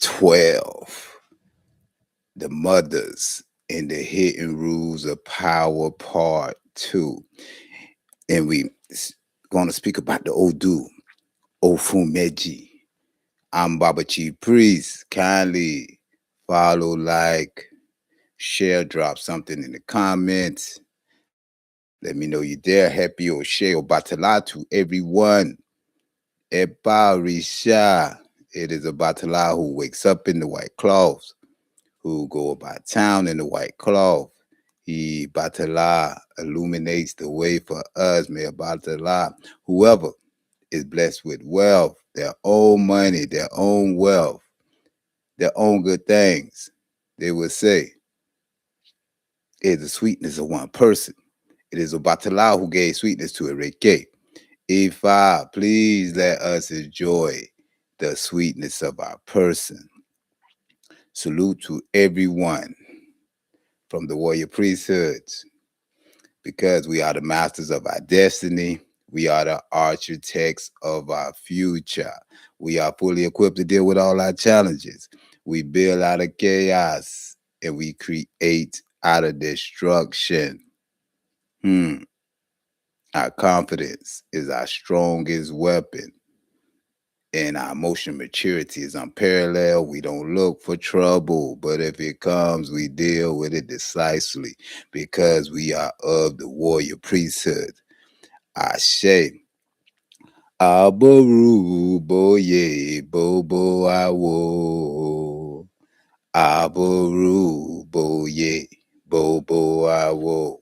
12. The Mothers and the Hidden Rules of Power, Part 2. And we going to speak about the Odu, Òfún Méjì. I'm Baba Chief Priest. Kindly follow, like, share, drop something in the comments. Let me know you're there. Happy or share or batala to everyone. Obarisa. It is a batala who wakes up in the white cloths, who go about town in the white cloth. He batala illuminates the way for us. May batala, whoever is blessed with wealth, their own money, their own wealth, their own good things, they will say, is the sweetness of one person. It is Obatala who gave sweetness to Ereke. Ifa, please let us enjoy the sweetness of our person. Salute to everyone from the warrior priesthoods, because we are the masters of our destiny. We are the architects of our future. We are fully equipped to deal with all our challenges. We build out of chaos and we create out of destruction. Our confidence is our strongest weapon, and our emotional maturity is unparalleled. We don't look for trouble, but if it comes, we deal with it decisively, because we are of the warrior priesthood. Ashe. Aboru boye bobo awo. Aboru boye bobo awo.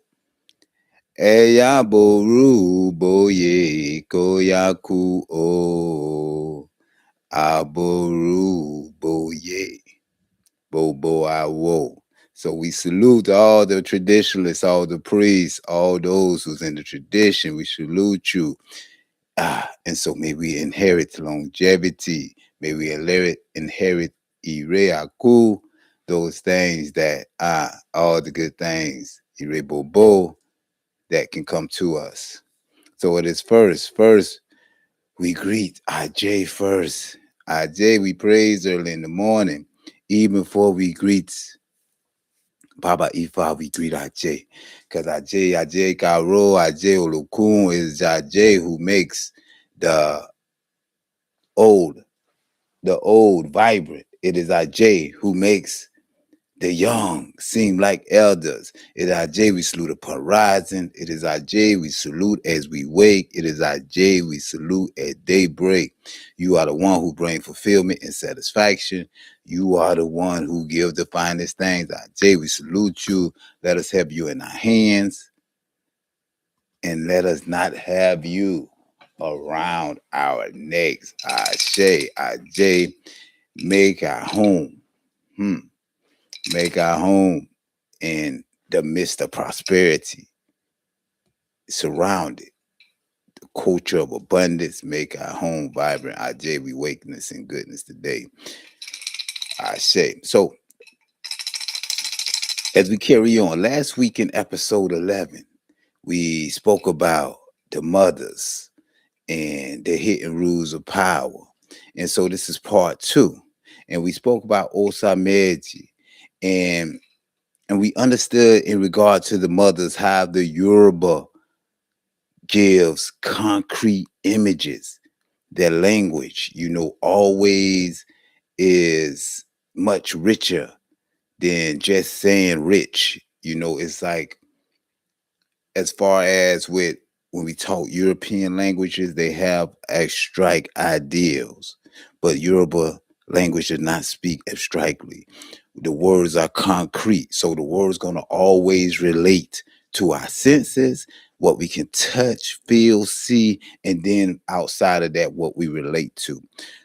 Eya boru boye koyaku o. Aboru boye bobo awo. So we salute all the traditionalists, all the priests, all those who's in the tradition. We salute you. And so may we inherit longevity. May we inherit ireaku, those things that all the good things, irebobo, that can come to us. So it is first. First, we greet Ajay first. Ajay, we praise early in the morning. Even before we greet Baba Ifa, we greet Ajay. Because Ajay Karo, Ajay Olokun is Ajay who makes the old, vibrant. It is Ajay who makes the young seem like elders. It is Ajay we salute upon rising. It is Ajay we salute as we wake. It is Ajay we salute at daybreak. You are the one who brings fulfillment and satisfaction. You are the one who gives the finest things. Ajay, we salute you. Let us have you in our hands, and let us not have you around our necks. Ajay, Ajay, make our home. Make our home in the midst of prosperity. Surrounded. The culture of abundance. Make our home vibrant. Ajay, we wakeness and goodness today. I say. So, as we carry on, last week in episode 11, we spoke about the mothers and the hidden rules of power. And so this is part 2. And we spoke about Osa Méjì. And we understood in regard to the mothers how the Yoruba gives concrete images. Their language, always is much richer than just saying rich. It's like, as far as with when we talk European languages, they have abstract ideals, but Yoruba language does not speak abstractly. The words are concrete, so the word's going to always relate to our senses, what we can touch, feel, see, and then outside of that, what we relate to.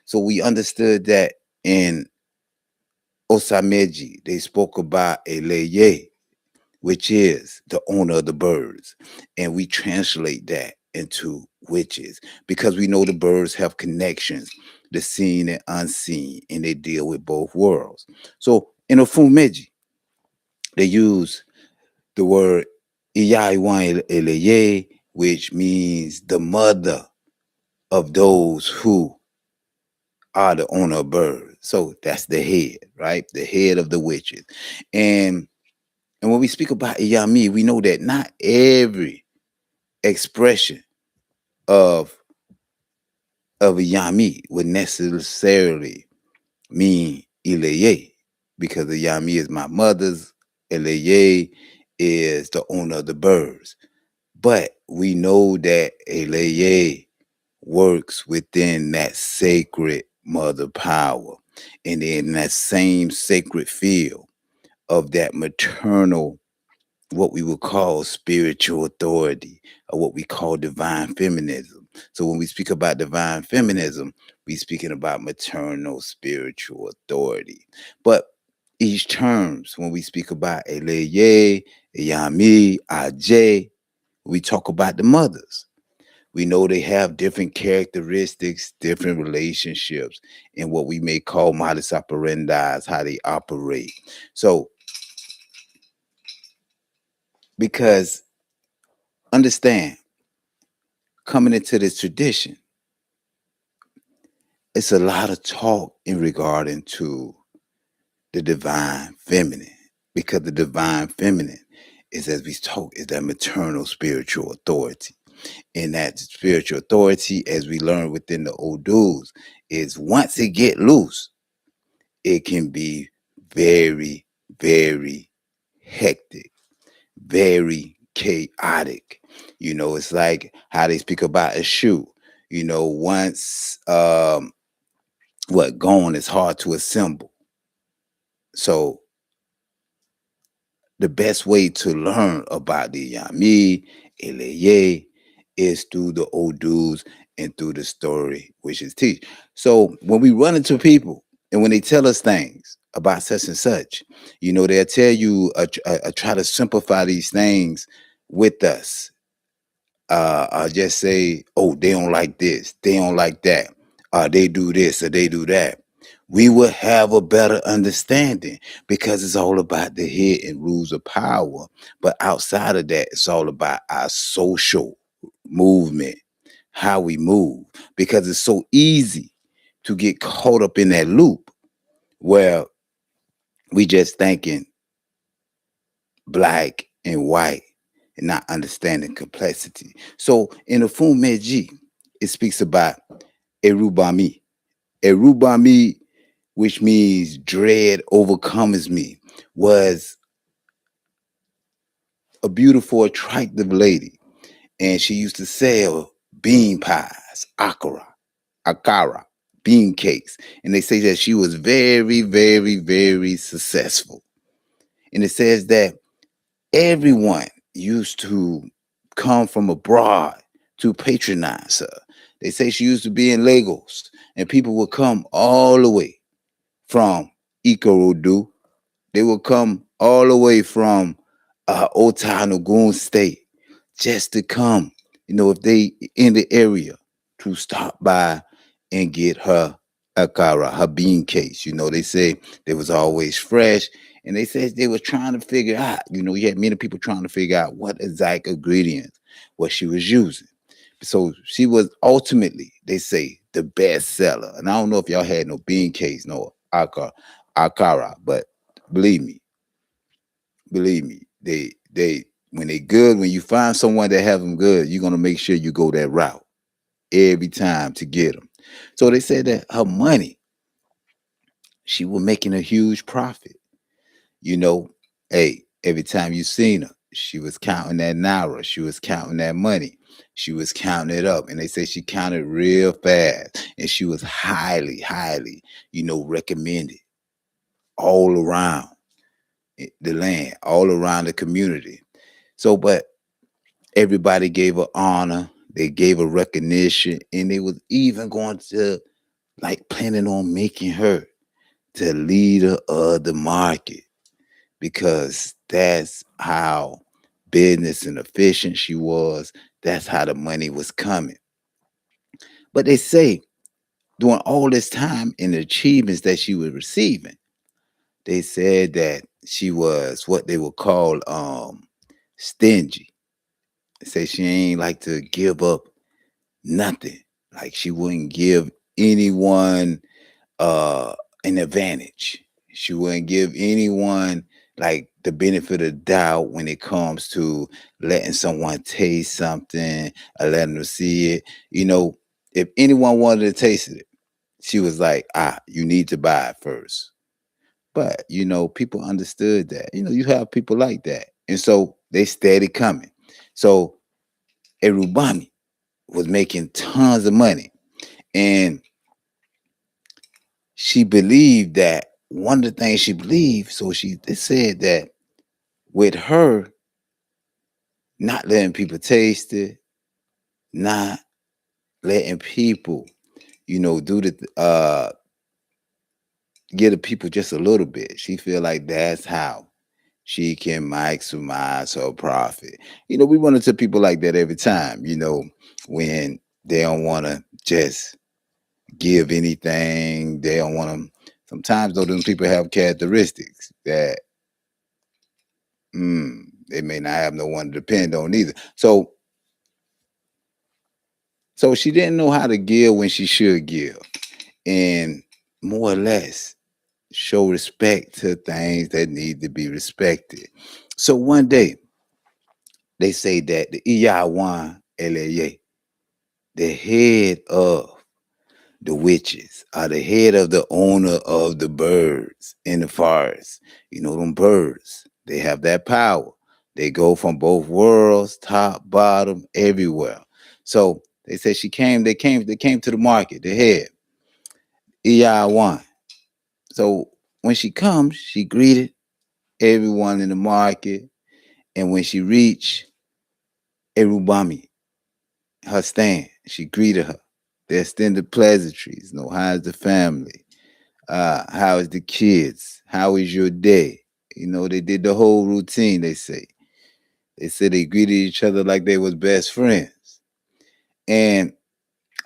So we understood that in Osameji, they spoke about Eleye, which is the owner of the birds. And we translate that into witches, because we know the birds have connections, the seen and unseen, and they deal with both worlds. So in Òfún Méjì, they use the word Ìyá Eleye, which means the mother of those who are the owner of birds. So that's the head, right? The head of the witches. And and when we speak about Iyami, we know that not every expression of a Yami would necessarily mean Eleye, because the Yami is my mother's, Eleye is the owner of the birds. But we know that Eleye works within that sacred mother power and in that same sacred field of that maternal, what we would call spiritual authority, or what we call divine feminism. So when we speak about divine feminism, we speaking about maternal spiritual authority. But each terms, when we speak about Eleye, Yami, Ajay, we talk about the mothers. We know they have different characteristics, different relationships, and what we may call modus operandi, how they operate. So, because understand, coming into this tradition, it's a lot of talk in regarding to the divine feminine, because the divine feminine is, as we talk, is that maternal spiritual authority. And that spiritual authority, as we learn within the Odus, is once it get loose, it can be very, very hectic, very chaotic. It's like how they speak about a shoe. Once what gone is hard to assemble. So the best way to learn about the Yami, Eleye, is through the Odus and through the story which is teach. So when we run into people and when they tell us things about such and such, they'll tell you, try to simplify these things with us. Just say, oh, they don't like this, they don't like that, they do this or they do that. We will have a better understanding, because it's all about the head and rules of power. But outside of that, it's all about our social movement, how we move, because it's so easy to get caught up in that loop where we just thinking black and white and not understanding complexity. So in the Òfún Méjì, it speaks about Eruubami. Eruubami, which means dread overcomes me, was a beautiful, attractive lady. And she used to sell bean pies, akara, bean cakes. And they say that she was very, very, very successful. And it says that everyone used to come from abroad to patronize her. They say she used to be in Lagos, and people would come all the way from Ikorodu. They would come all the way from Ogun State, just to come, if they in the area, to stop by and get her akara, her bean cakes. They say they was always fresh, and they said they were trying to figure out, you had many people trying to figure out what exact ingredients what she was using. So she was ultimately, they say, the best seller. And I don't know if y'all had no bean cakes, no akara, but believe me, they when they good, when you find someone that have them good, you're gonna make sure you go that route every time to get them. So they said that her money, she was making a huge profit. You know, hey, every time you seen her, she was counting that naira, she was counting that money, she was counting it up, and they say she counted real fast, and she was highly, highly, recommended all around the land, all around the community. So, but everybody gave her honor, they gave her recognition, and they was even going to, like, planning on making her the leader of the market, because that's how business and efficient she was. That's how the money was coming. But they say during all this time and the achievements that she was receiving, they said that she was what they would call stingy. They say she ain't like to give up nothing. Like she wouldn't give anyone. uh an advantage. She wouldn't give anyone like the benefit of doubt when it comes to letting someone taste something or letting them see it. You know, if anyone wanted to taste it, she was like, you need to buy it first. But people understood that. You have people like that. And so they steady coming. So Eruubami was making tons of money. And she believed that one of the things she believed, so they said that with her not letting people taste it, not letting people, do the give the people just a little bit. She feel like that's how she can maximize her profit. We run into people like that every time, when they don't want to just give anything. They don't want to. Sometimes, though, those people have characteristics that they may not have no one to depend on either. So she didn't know how to give when she should give, and more or less show respect to things that need to be respected. So one day they say that the Iyawan Eleye, the head of the witches, are the head of the owner of the birds in the forest. Them birds, they have that power. They go from both worlds, top, bottom, everywhere. So they said they came to the market, the head, Iyawan. So when she comes, she greeted everyone in the market. And when she reached Eruubami, her stand, she greeted her. They extended pleasantries. How's the family? How is the kids? How is your day? They did the whole routine, they say. They said they greeted each other like they was best friends. And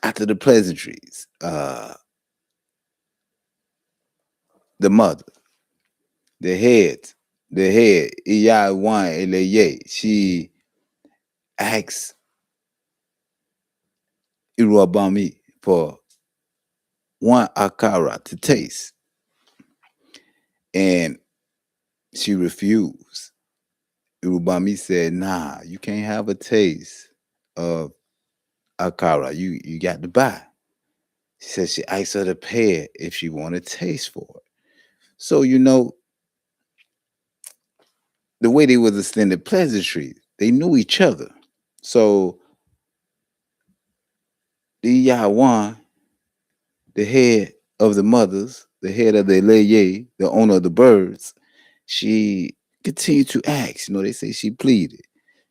after the pleasantries, the mother, the head, Iyawan Eleye, she asked Eruubami for one akara to taste. And she refused. Eruubami said, nah, you can't have a taste of akara. You got to buy. She said she asked her to pay it if she wanted taste for it. So, the way they was extended pleasantry, they knew each other. So the Yawan, the head of the mothers, the head of the Eleye, the owner of the birds, she continued to ask. They say she pleaded.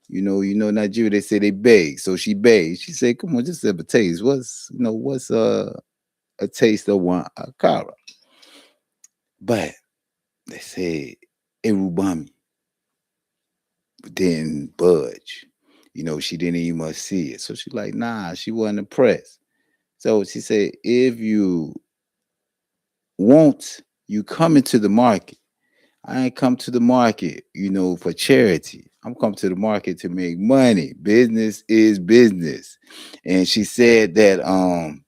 Nigeria, they say they beg. So she begged. She said, come on, just have a taste. What's a taste of one akara? But they say Eruubami didn't budge. She didn't even must see it. So she like, nah, she wasn't impressed. So she said, if you want, you come into the market. I ain't come to the market, for charity. I'm come to the market to make money. Business is business. And she said one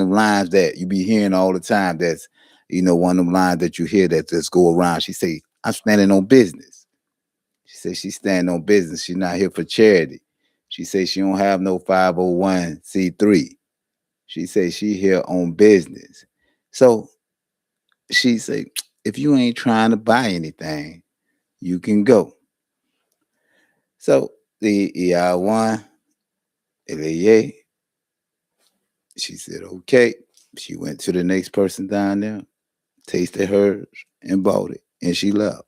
of the lines that you be hearing all the time. That's one of them lines that you hear that just go around. She say, I'm standing on business. She said she's standing on business. She's not here for charity. She said she don't have no 501c3. She said she here on business. So she said, if you ain't trying to buy anything, you can go. So the EI1, Eleye, she said, okay. She went to the next person down there, tasted hers, and bought it. And she left.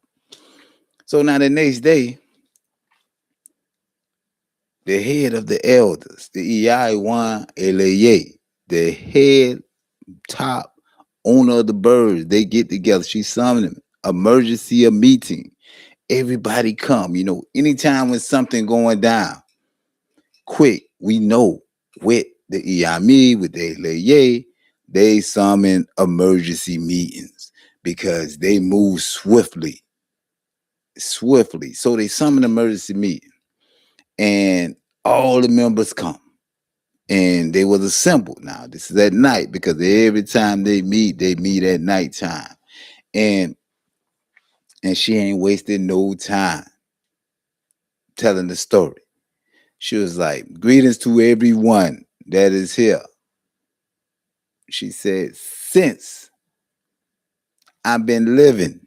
So now the next day, the head of the elders, the EI1 Eleye, the head top owner of the birds, they get together. She summoned them. Emergency a meeting. Everybody come. Anytime when something going down, quick, we know with the Iami, with the Eleye, they summon emergency meetings because they move swiftly. Swiftly. So they summon emergency meeting and all the members come. and they was assembled. Now this is at night because every time they meet at nighttime, and and she ain't wasted no time telling the story. She was like, "Greetings to everyone that is here." She said, "Since I've been living,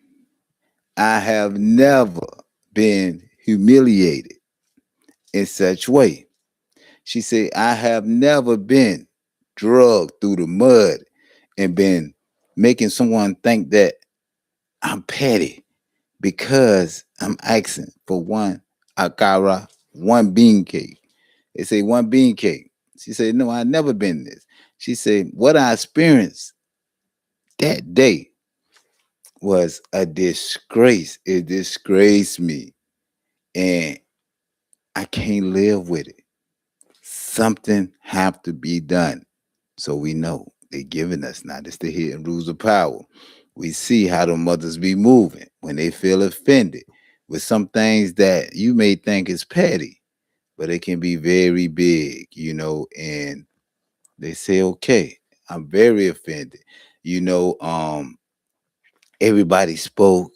I have never been humiliated in such way." She said, "I have never been drugged through the mud and been making someone think that I'm petty because I'm asking for one akara, one bean cake." They say one bean cake. She said, "No, I never been this." She said, "What I experienced that day was a disgrace. It disgraced me, and I can't live with it. Something have to be done." So we know they giving us now. This the hidden rules of power. We see how the mothers be moving when they feel offended with some things that you may think is petty, but it can be very big, and they say, "Okay, I'm very offended." Everybody spoke,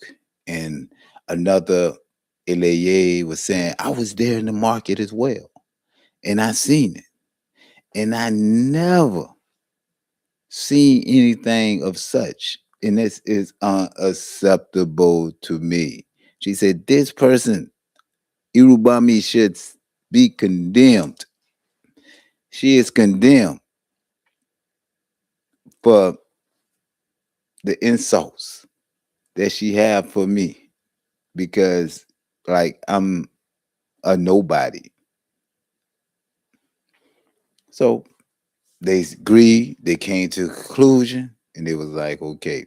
and another Eleye was saying, "I was there in the market as well, and I seen it, and I never seen anything of such, and this is unacceptable to me." She said, "This person, Eruubami, should be condemned. She is condemned for the insults that she have for me because, like, I'm a nobody." So they agreed, they came to a conclusion, and they was like, "Okay,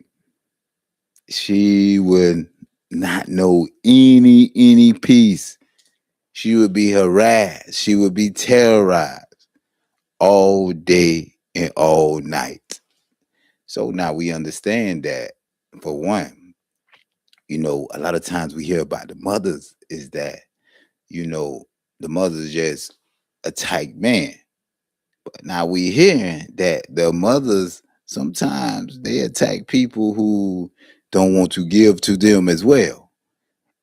she would not know any peace. She would be harassed. She would be terrorized all day and all night." So now we understand that, for one, a lot of times we hear about the mothers is that, you know, the mothers just attack man. But now we hearing that the mothers sometimes they attack people who don't want to give to them as well.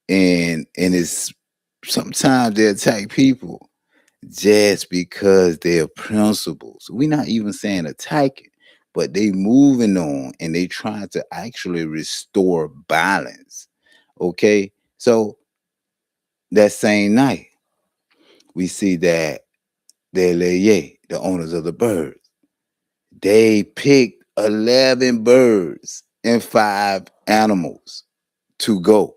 And it's sometimes they attack people just because they're principles. We're not even saying attacking, but they moving on and they trying to actually restore balance. Okay. So that same night, we see that the Eleye, the owners of the birds, they picked 11 birds and 5 animals to go,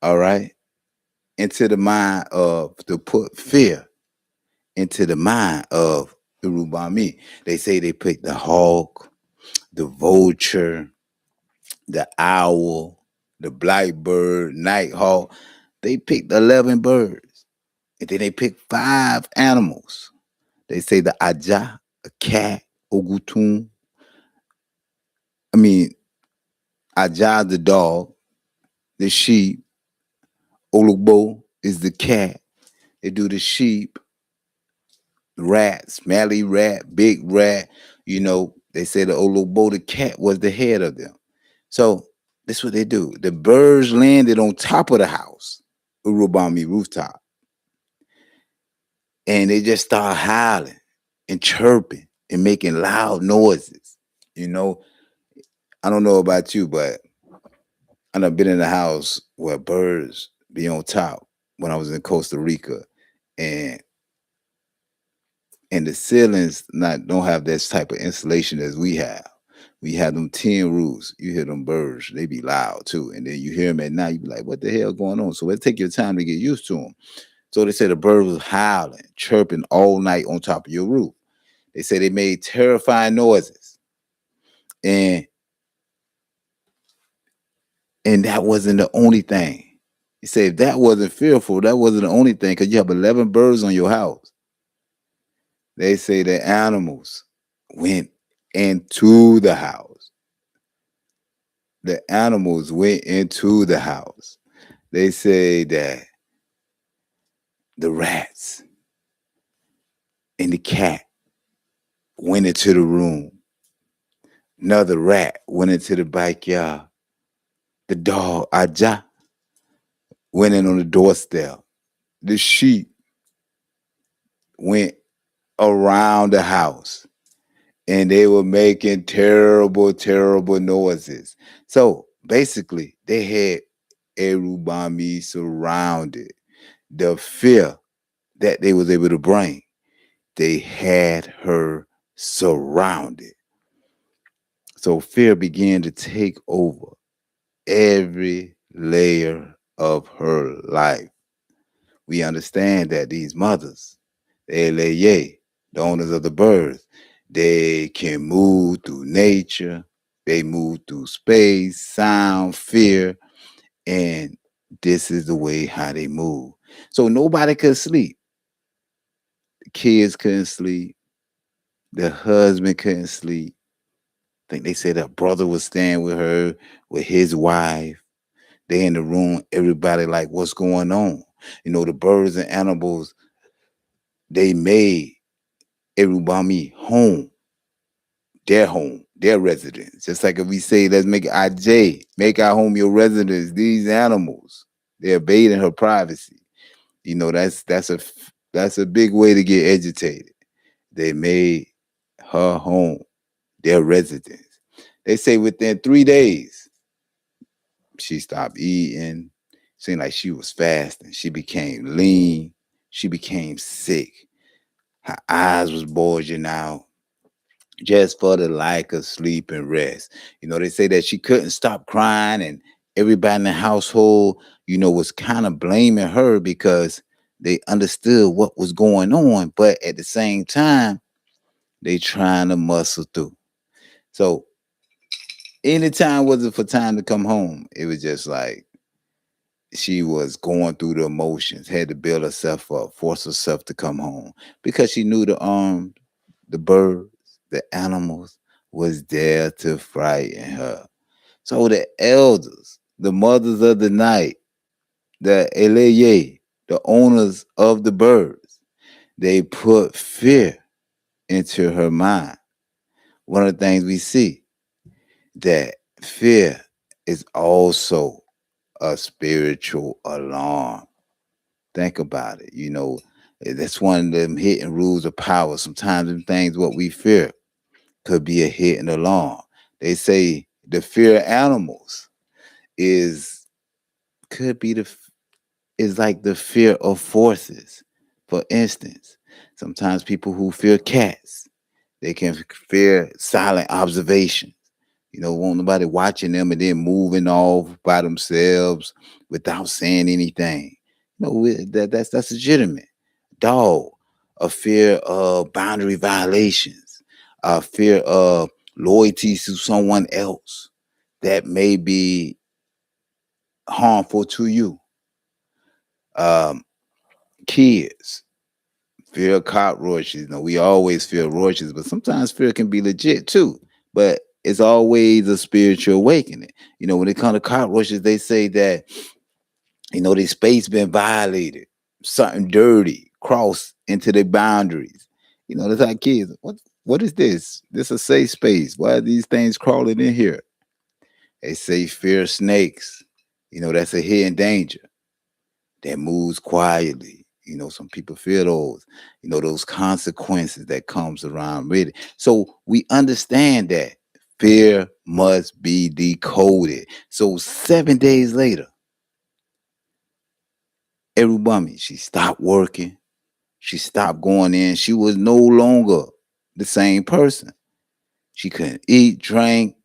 all right, into the mind of to put fear into the mind of Eruubami. They say they picked the hawk, the vulture, the owl, the blackbird, nighthawk. They picked 11 birds. And then they picked 5 animals. They say the aja, a cat, ogutun. I mean, aja the dog, the sheep, olugbo is the cat. They do the sheep, rat, smelly rat, big rat. They say the olugbo, the cat, was the head of them. So this is what they do. The birds landed on top of the house, Eruubami rooftop, and they just start howling and chirping and making loud noises. You know, I don't know about you, but I done been in a house where birds be on top when I was in Costa Rica, and the ceilings not don't have this type of insulation as we have. We have them tin roofs. You hear them birds; they be loud too. And then you hear them at night. You be like, "What the hell going on?" So it take your time to get used to them. So they said the bird was howling, chirping all night on top of your roof. They said they made terrifying noises, and that wasn't the only thing. He said if that wasn't fearful, that wasn't the only thing because you have 11 birds on your house. They say the animals went into the house. The animals went into the house. They say that the rats, and the cat went into the room. Another rat went into the backyard. The dog, Ajase, went in on the doorstep. The sheep went around the house and they were making terrible, terrible noises. So basically, they had Eruubami surrounded. The fear that they was able to bring, they had her surrounded. So fear began to take over every layer of her life. We understand that these mothers, the Eleye, the owners of the birds, they can move through nature, they move through space, sound, fear, and this is the way how they move. So nobody could sleep. The kids couldn't sleep. The husband couldn't sleep. I think they said her brother was staying with her, with his wife. They in the room, everybody like, what's going on? The birds and animals, they made Eruubami home, their residence. Just like if we say, let's make Ajase, make our home your residence. These animals, they're invading her privacy. That's a big way to get agitated. They made her home, their residence. They say within 3 days, she stopped eating. Seemed like she was fasting. She became lean. She became sick. Her eyes was bulging out just for the lack of sleep and rest. They say that she couldn't stop crying, and everybody in the household, was kind of blaming her because they understood what was going on, but at the same time, they trying to muscle through. So anytime wasn't for time to come home. It was just like she was going through the emotions, had to build herself up, force herself to come home because she knew the birds, the animals was there to frighten her. So the elders, the mothers of the night, the Eleye, the owners of the birds, they put fear into her mind. One of the things we see that fear is also a spiritual alarm. Think about it. That's one of them hidden rules of power. Sometimes them things what we fear could be a hidden alarm. They say the fear of animals is could be is like the fear of forces. For instance, sometimes people who fear cats, they can fear silent observation. Won't nobody watching them and then moving off by themselves without saying anything. That's legitimate. Dog, a fear of boundary violations, a fear of loyalty to someone else that may be harmful to you. Um, Kids, fear of cockroaches. We always fear roaches, but sometimes fear can be legit too. But it's always a spiritual awakening. When it comes to cockroaches, they say that, their space been violated, something dirty crossed into their boundaries. That's how kids, what is this? This a safe space. Why are these things crawling in here? They say fear snakes. That's a hidden danger that moves quietly. Some people feel those consequences that comes around with it. So we understand that fear must be decoded. So 7 days later, Eruubami, she stopped working. She stopped going in. She was no longer the same person. She couldn't eat, drink,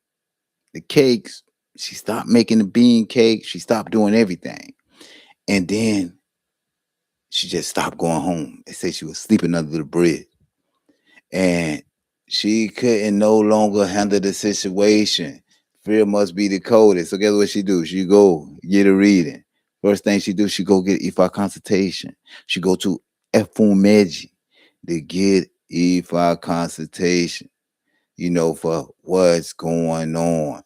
the cakes. She stopped making the bean cake. She stopped doing everything. And then she just stopped going home. They say she was sleeping under the bridge. And she couldn't no longer handle the situation. Fear must be decoded. So guess what she do? She go get a reading. First thing she do, she go get Ifa consultation. She go to Òfún Méjì to get Ifa consultation, for what's going on.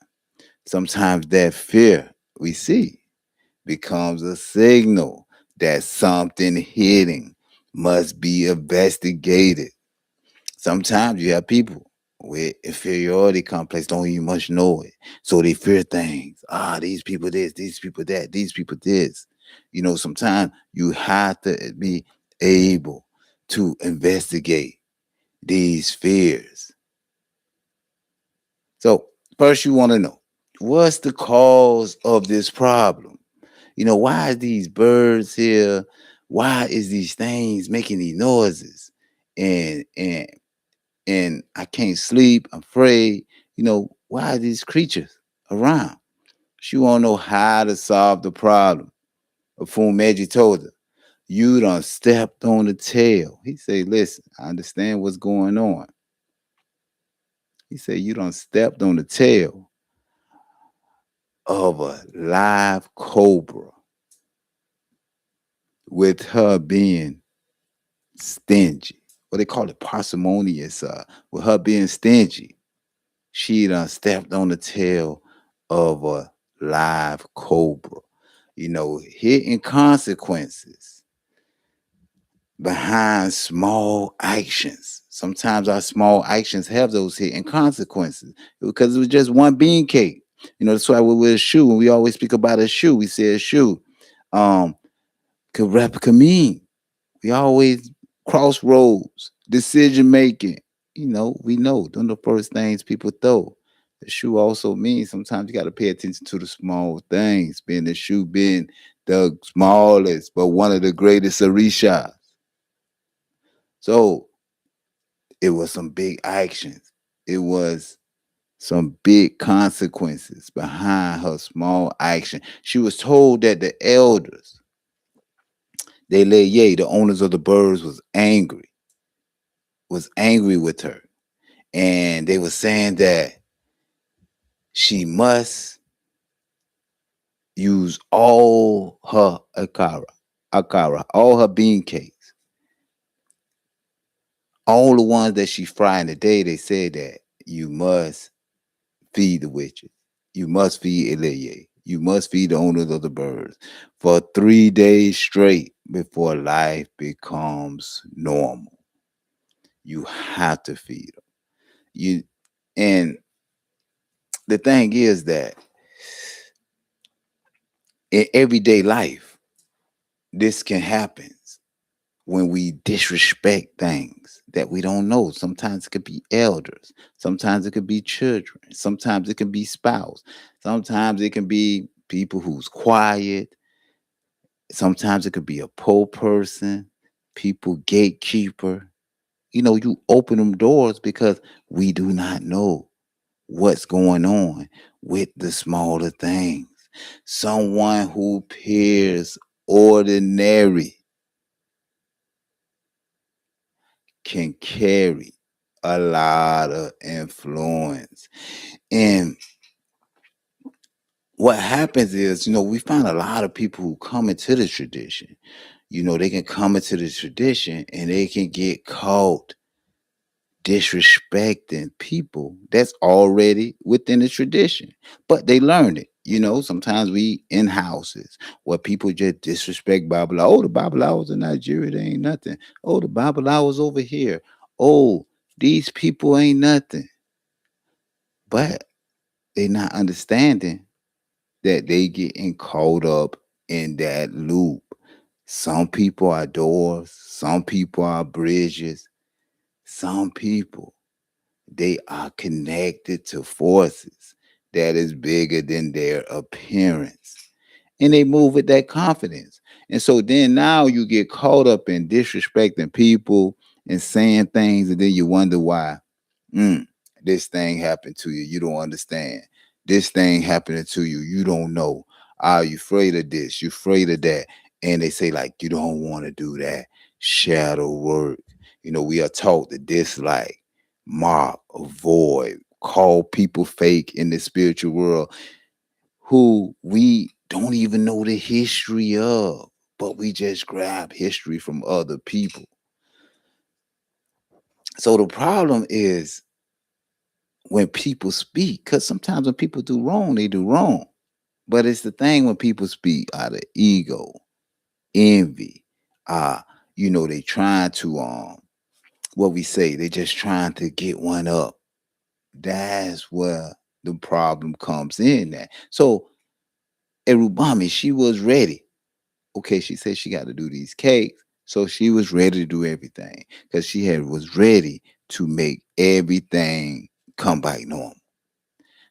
Sometimes that fear we see becomes a signal that something hidden must be investigated. Sometimes you have people with inferiority complex don't even much know it. So they fear things. These people this, these people that, these people this. Sometimes you have to be able to investigate these fears. So first you want to know what's the cause of this problem? Why is these birds here? Why is these things making these noises? And I can't sleep. I'm afraid. Why are these creatures around? She want to know how to solve the problem. Òfún Méjì told her, you done stepped on the tail. He said, listen, I understand what's going on. He said, you done stepped on the tail of a live cobra with her being stingy. What they call it, parsimonious. With her being stingy, she done stepped on the tail of a live cobra. Hidden consequences behind small actions. Sometimes our small actions have those hidden consequences because it was just one bean cake. That's why we wear a shoe. When we always speak about a shoe, we say a shoe could replica mean. We always crossroads, decision making. We know them the first things people throw. The shoe also means sometimes you got to pay attention to the small things, being the shoe being the smallest, but one of the greatest Orishas. So it was some big actions. It was some big consequences behind her small action. She was told that the elders, the Eleye, the owners of the birds, was angry with her. And they were saying that she must use all her all her bean cakes, all the ones that she fried in the day. They said that you must feed the witches, you must feed Eleye, you must feed the owners of the birds for 3 days straight before life becomes normal. You have to feed them. You and the thing is that in everyday life, this can happen when we disrespect things that we don't know. Sometimes it could be elders, sometimes it could be children, sometimes it can be spouse, sometimes it can be people who's quiet, sometimes it could be a poor person, people gatekeeper. You open them doors because we do not know what's going on with the smaller things. Someone who appears ordinary can carry a lot of influence. And what happens is, we find a lot of people who come into the tradition. They can come into the tradition and they can get caught disrespecting people that's already within the tradition. But they learn it. Sometimes we in houses where people just disrespect Bible. Oh, the Bible hours in Nigeria, they ain't nothing. Oh, the Bible hours over here. Oh, these people ain't nothing. But they not understanding that they getting caught up in that loop. Some people are doors, some people are bridges, some people they are connected to forces that is bigger than their appearance. And they move with that confidence. And so then now you get caught up in disrespecting people and saying things, and then you wonder why. Mm, this thing happened to you. You don't understand. This thing happening to you. You don't know. Are you afraid of this? You afraid of that? And they say, like, you don't want to do that shadow work. We are taught to dislike, mock, avoid, call people fake in the spiritual world who we don't even know the history of, but we just grab history from other people. So the problem is when people speak, because sometimes when people do wrong, they do wrong. But it's the thing when people speak out of ego, envy, they trying to what we say, they're just trying to get one up. That's where the problem comes in at. So Eruubami, she was ready. Okay, she said she got to do these cakes. So she was ready to do everything because she had was ready to make everything come back normal.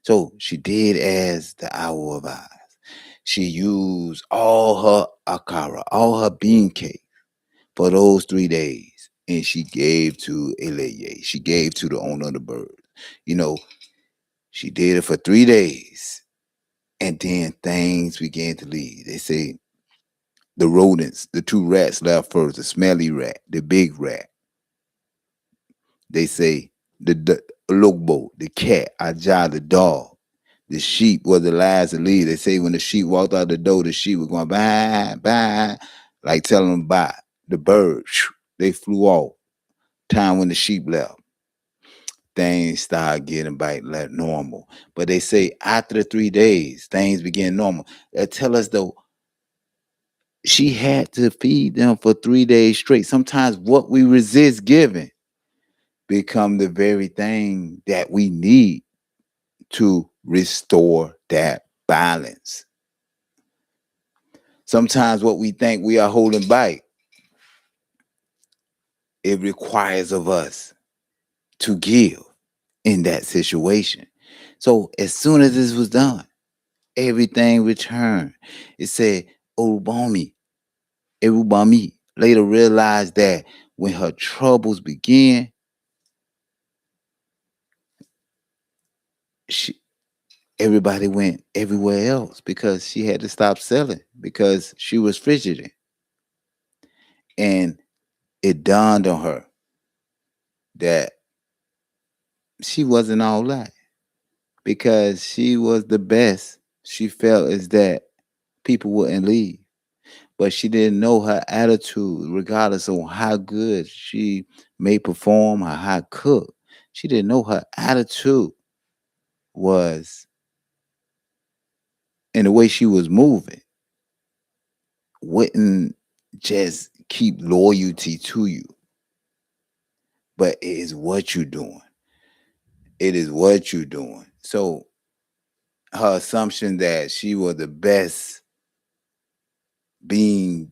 So she did as the hour of eyes. She used all her akara, all her bean cake for those 3 days. And she gave to Eleye. She gave to the owner of the bird. You know, she did it for 3 days. And then things began to leave. They say the rodents, the two rats left first, the smelly rat, the big rat. They say the logbo, the cat, Ajah, the dog, the sheep were the last to leave. They say when the sheep walked out the door, the sheep were going bye, bye, like telling them bye. The birds, they flew off. Time when the sheep left, things started getting back like normal. But they say after the 3 days, things began normal. That tell us though she had to feed them for 3 days straight. Sometimes what we resist giving become the very thing that we need to restore that balance. Sometimes what we think we are holding back, it requires of us to give in that situation. So as soon as this was done, everything returned. It said, Obami, Eruubami later realized that when her troubles began, she everybody went everywhere else because she had to stop selling because she was fidgeting. And it dawned on her that she wasn't all that because she was the best. She felt as that people wouldn't leave. But she didn't know her attitude, regardless of how good she may perform or how cook. She didn't know her attitude was in the way she was moving wouldn't just keep loyalty to you, but it is what you're doing. It is what you're doing. So her assumption that she was the best bean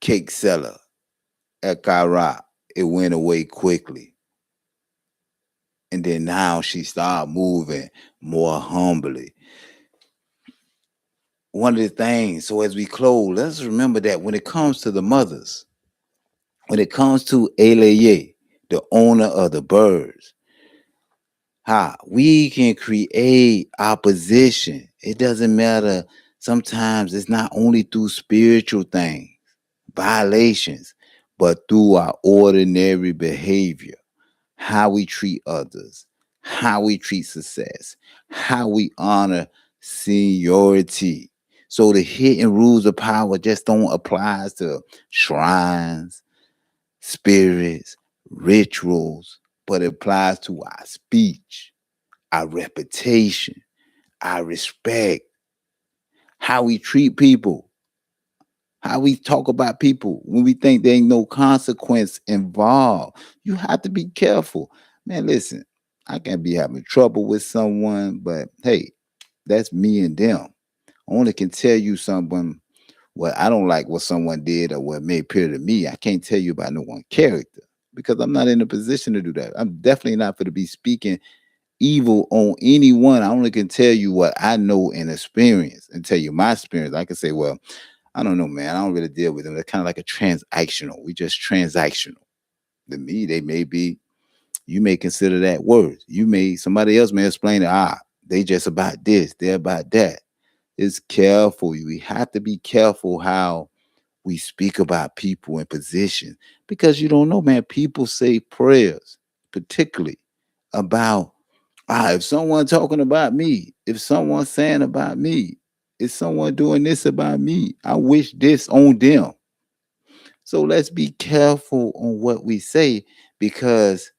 cake seller at Kara, it went away quickly. And then now she started moving more humbly. One of the things, so as we close, let's remember that when it comes to the mothers, when it comes to Eleye, the owner of the birds, we can create opposition. It doesn't matter. Sometimes it's not only through spiritual things, violations, but through our ordinary behavior, how we treat others, how we treat success, how we honor seniority. So the hidden rules of power just don't apply to shrines, spirits, rituals, but it applies to our speech, our reputation, our respect, how we treat people, how we talk about people when we think there ain't no consequence involved. You have to be careful. Man, listen, I can be having trouble with someone, but hey, that's me and them. I only can tell you someone what I don't like what someone did or what may appear to me. I can't tell you about no one character because I'm not in a position to do that. I'm definitely not for to be speaking evil on anyone. I only can tell you what I know and experience and tell you my experience. I can say, well, I don't know, man. I don't really deal with them. They're kind of like a transactional. We just transactional. To me, they may be, you may consider that words. You may, somebody else may explain it, they just about this, they're about that. It's careful. We have to be careful how we speak about people in position because you don't know, man. People say prayers, particularly about if someone talking about me, if someone saying about me, if someone doing this about me, I wish this on them. So let's be careful on what we say because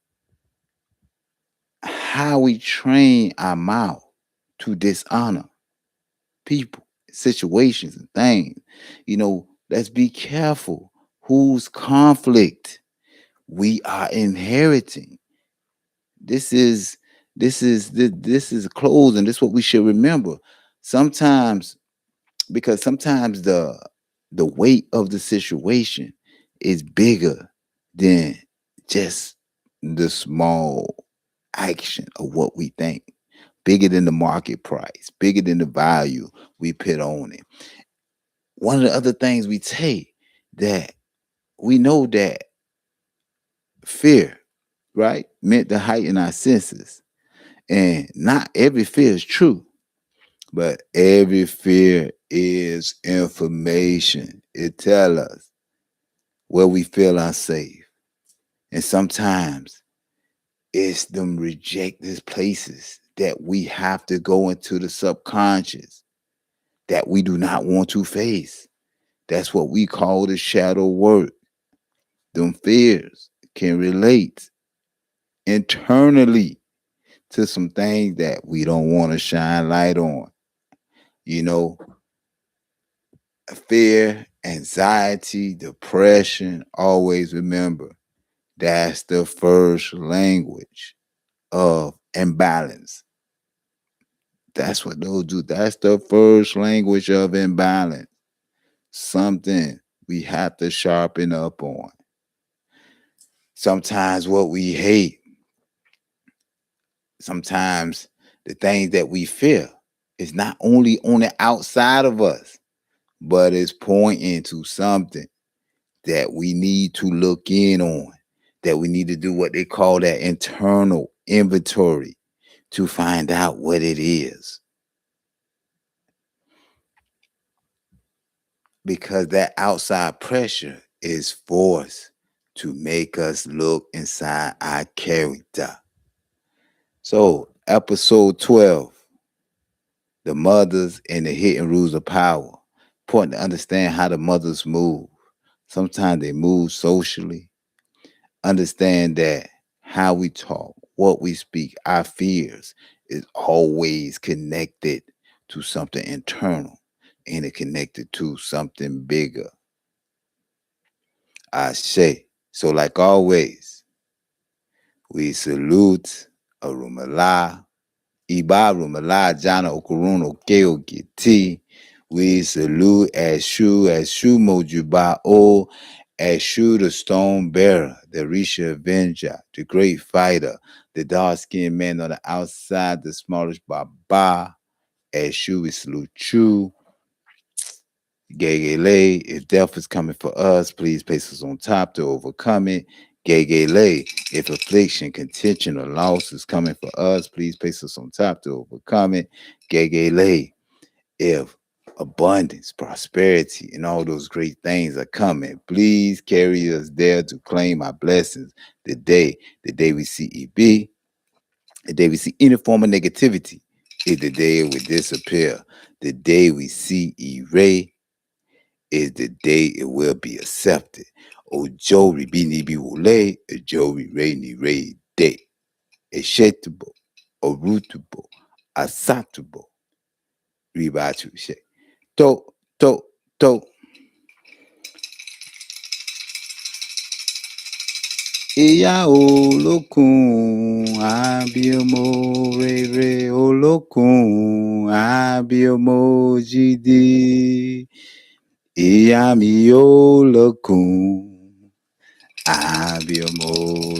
how we train our mouth to dishonor people, situations, and things. Let's be careful whose conflict we are inheriting. This is this is closing. This is what we should remember. Sometimes, because sometimes the weight of the situation is bigger than just the small action of what we think, bigger than the market price, bigger than the value we put on it. One of the other things we take, that we know that fear, right, meant to heighten our senses. And not every fear is true, but every fear is information. It tells us where we feel unsafe. And sometimes it's them rejected places that we have to go into the subconscious that we do not want to face. That's what we call the shadow work. Them fears can relate internally to some things that we don't want to shine light on. You know, fear, anxiety, depression, always remember that's the first language of imbalance. That's what those do. That's the first language of imbalance. Something we have to sharpen up on. Sometimes what we hate, sometimes the things that we fear is not only on the outside of us, but it's pointing to something that we need to look in on, that we need to do what they call that internal inventory to find out what it is. Because that outside pressure is forced to make us look inside our character. So, episode 12, the mothers and the hidden rules of power. Important to understand how the mothers move. Sometimes they move socially. Understand that how we talk, what we speak, our fears is always connected to something internal, and it connected to something bigger. I say. So, like always, we salute Arumala, Ibarumala, Jana Okuruno, Keo Giti. We salute Ashu Mojuba O, Ashu the stone bearer, the Risha Avenger, the great fighter, the dark skinned man on the outside, the smallest Baba. Ashu, we salute you. Eleye, if death is coming for us, please place us on top to overcome it. Eleye, if affliction, contention, or loss is coming for us, please place us on top to overcome it. Eleye, if abundance, prosperity, and all those great things are coming, please carry us there to claim our blessings. The day we see EB, the day we see any form of negativity, is the day it will disappear. The day we see E-Ray is the day it will be accepted. Ojo ribini bi wole, ojo re ni re day. Eshetable, orutable, asatable, ribatu she. To, to, to. Ìyá olókun abiyamọ rere olókun abiyamọ jíde. Ìyá mi olókun abiyamọ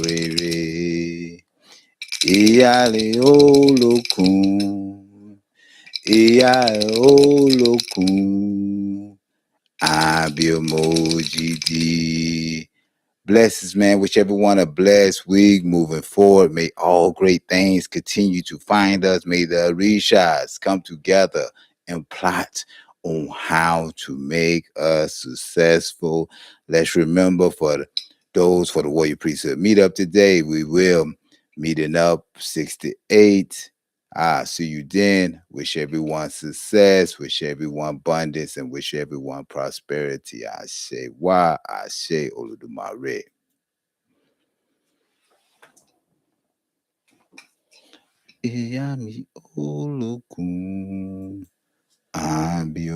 rere. Ìyáálé olókun, ìyá olókun abiyamọ jíde. Blessings, man. Wish everyone a blessed week moving forward. May all great things continue to find us. May the Orishas come together and plot on how to make us successful. Let's remember, for those for the Warrior Priesthood meetup today, we will meeting up 68. See you then. Wish everyone success, wish everyone abundance, and wish everyone prosperity. I say, why? I say, Oludumare. Ìyá mi olókun, àbí